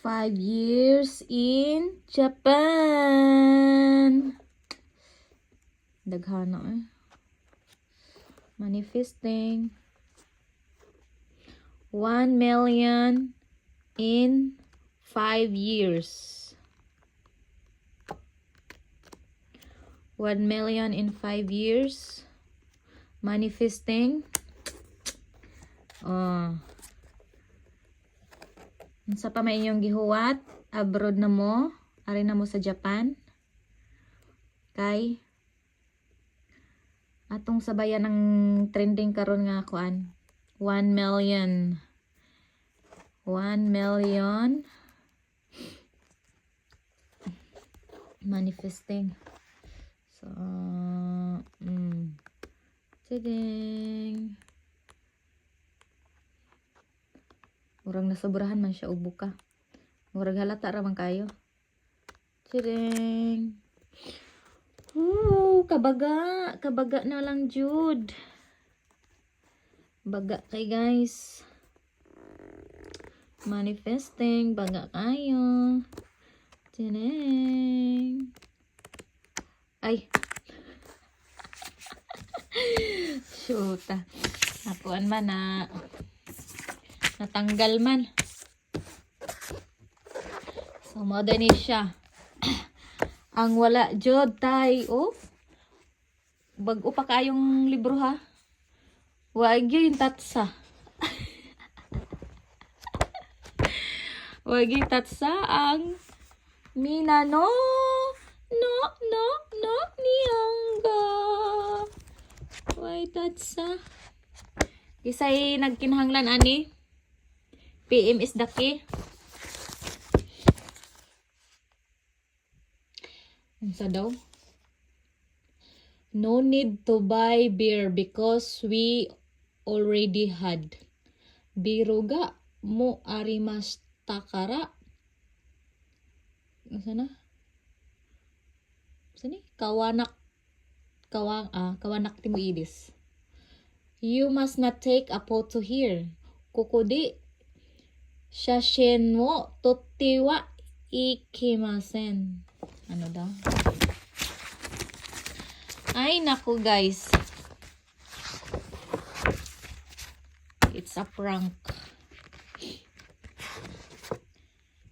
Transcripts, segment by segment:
5 years in Japan. Daghana eh. Manifesting 1 million in 5 years. 1 million in 5 years. Manifesting. Unsa pa may inyong gihuwat? Abroad na mo. Ari na mo sa Japan. Kay atong sabayan ng trending karon nga kuan. 1 million. 1 million. Manifesting. So, tiding. Murang nasobrahan man siya ubo ka. Murag halata ra man kayo. Tiding. Kabaga. Kabaga na lang jud. Baga kay guys. Manifesting. Baga kayo. Tiding. Ay. Shoota. Napuan man na. Natanggal man. So, moda ni siya. Ang wala jod tay. Oh. Bago pa kayong libro ha. Wag yung tatsa. Wag yung tatsa ang Minano. Knock, knock, knock, niyangga. Why tatsa? Isa'y nagkinahanglan ani. PM is the key. Unsa daw? No need to buy beer because we already had. Biruga mo arimas takara. Unsa na? Unsa ni? Kawanak timuidis. You must not take a photo here. Kukudi. Shashin mo totiwa ikimasen. Ano daw? Ay, naku guys. It's a prank.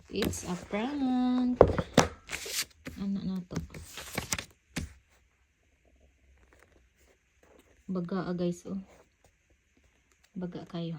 It's a prank. Ano na to? Baga guys, oh. Baga kayo.